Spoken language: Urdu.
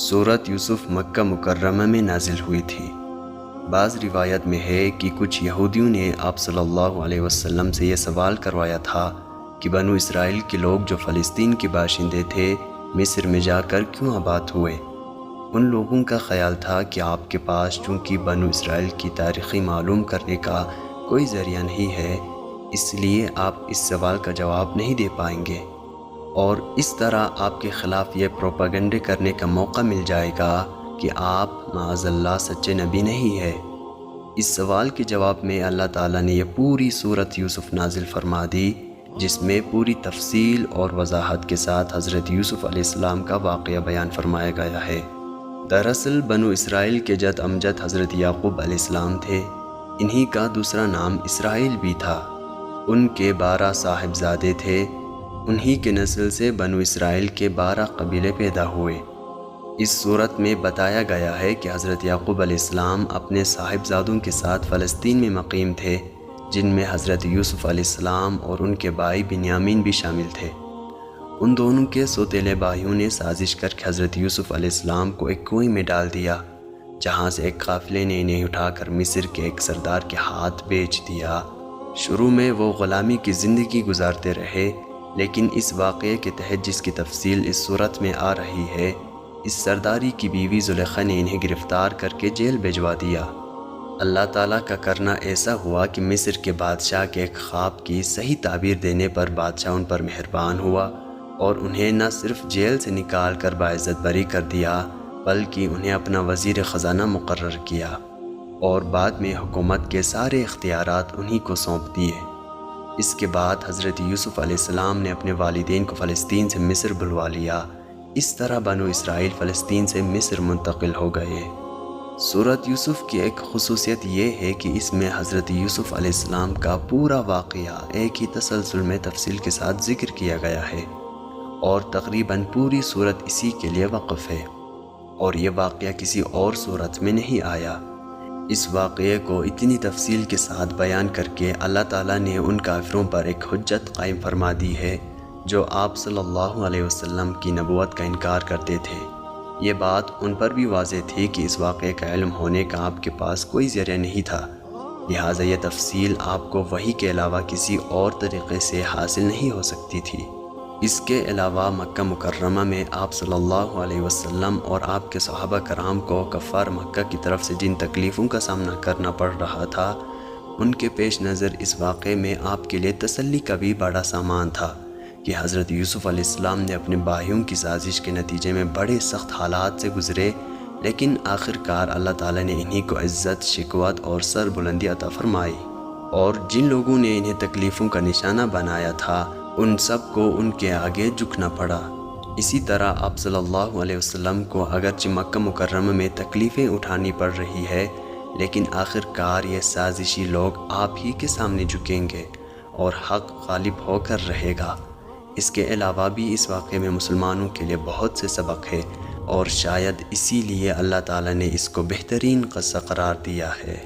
سورۃ یوسف مکہ مکرمہ میں نازل ہوئی تھی۔ بعض روایت میں ہے کہ کچھ یہودیوں نے آپ صلی اللہ علیہ وسلم سے یہ سوال کروایا تھا کہ بنو اسرائیل کے لوگ جو فلسطین کے باشندے تھے مصر میں جا کر کیوں آباد ہوئے؟ ان لوگوں کا خیال تھا کہ آپ کے پاس چونکہ بنو اسرائیل کی تاریخی معلوم کرنے کا کوئی ذریعہ نہیں ہے، اس لیے آپ اس سوال کا جواب نہیں دے پائیں گے، اور اس طرح آپ کے خلاف یہ پروپیگنڈے کرنے کا موقع مل جائے گا کہ آپ معاذ اللہ سچے نبی نہیں ہے۔ اس سوال کے جواب میں اللہ تعالیٰ نے یہ پوری سورۃ یوسف نازل فرما دی، جس میں پوری تفصیل اور وضاحت کے ساتھ حضرت یوسف علیہ السلام کا واقعہ بیان فرمایا گیا ہے۔ دراصل بنو اسرائیل کے جد امجد حضرت یعقوب علیہ السلام تھے۔ انہی کا دوسرا نام اسرائیل بھی تھا۔ ان کے 12 صاحبزادے تھے۔ انہی کے نسل سے بنو اسرائیل کے 12 قبیلے پیدا ہوئے۔ اس صورت میں بتایا گیا ہے کہ حضرت یعقوب علیہ السلام اپنے صاحبزادوں کے ساتھ فلسطین میں مقیم تھے، جن میں حضرت یوسف علیہ السلام اور ان کے بھائی بنیامین بھی شامل تھے۔ ان دونوں کے سوتیلے بھائیوں نے سازش کر کے حضرت یوسف علیہ السلام کو ایک کنویں میں ڈال دیا، جہاں سے ایک قافلے نے انہیں اٹھا کر مصر کے ایک سردار کے ہاتھ بیچ دیا۔ شروع میں وہ غلامی کی زندگی گزارتے رہے، لیکن اس واقعے کے تحت جس کی تفصیل اس صورت میں آ رہی ہے، اس سرداری کی بیوی زلیخا نے انہیں گرفتار کر کے جیل بھجوا دیا۔ اللہ تعالیٰ کا کرنا ایسا ہوا کہ مصر کے بادشاہ کے ایک خواب کی صحیح تعبیر دینے پر بادشاہ ان پر مہربان ہوا اور انہیں نہ صرف جیل سے نکال کر باعزت بری کر دیا، بلکہ انہیں اپنا وزیر خزانہ مقرر کیا اور بعد میں حکومت کے سارے اختیارات انہی کو سونپ دیے۔ اس کے بعد حضرت یوسف علیہ السلام نے اپنے والدین کو فلسطین سے مصر بلوا لیا۔ اس طرح بنو اسرائیل فلسطین سے مصر منتقل ہو گئے۔ سورۃ یوسف کی ایک خصوصیت یہ ہے کہ اس میں حضرت یوسف علیہ السلام کا پورا واقعہ ایک ہی تسلسل میں تفصیل کے ساتھ ذکر کیا گیا ہے، اور تقریباً پوری سورت اسی کے لیے وقف ہے، اور یہ واقعہ کسی اور سورت میں نہیں آیا۔ اس واقعے کو اتنی تفصیل کے ساتھ بیان کر کے اللہ تعالیٰ نے ان کافروں پر ایک حجت قائم فرما دی ہے جو آپ صلی اللہ علیہ وسلم کی نبوت کا انکار کرتے تھے۔ یہ بات ان پر بھی واضح تھی کہ اس واقعے کا علم ہونے کا آپ کے پاس کوئی ذریعہ نہیں تھا، لہٰذا یہ تفصیل آپ کو وحی کے علاوہ کسی اور طریقے سے حاصل نہیں ہو سکتی تھی۔ اس کے علاوہ مکہ مکرمہ میں آپ صلی اللہ علیہ وسلم اور آپ کے صحابہ کرام کو کفار مکہ کی طرف سے جن تکلیفوں کا سامنا کرنا پڑ رہا تھا، ان کے پیش نظر اس واقعے میں آپ کے لیے تسلی کا بھی بڑا سامان تھا کہ حضرت یوسف علیہ السلام نے اپنے بھائیوں کی سازش کے نتیجے میں بڑے سخت حالات سے گزرے، لیکن آخرکار اللہ تعالیٰ نے انہی کو عزت، شکوت اور سر بلندی عطا فرمائی، اور جن لوگوں نے انہیں تکلیفوں کا نشانہ بنایا تھا ان سب کو ان کے آگے جھکنا پڑا۔ اسی طرح آپ صلی اللہ علیہ وسلم کو اگرچہ مکہ مکرمہ میں تکلیفیں اٹھانی پڑ رہی ہے، لیکن آخرکار یہ سازشی لوگ آپ ہی کے سامنے جھکیں گے اور حق غالب ہو کر رہے گا۔ اس کے علاوہ بھی اس واقعے میں مسلمانوں کے لیے بہت سے سبق ہے، اور شاید اسی لیے اللہ تعالیٰ نے اس کو بہترین قصہ قرار دیا ہے۔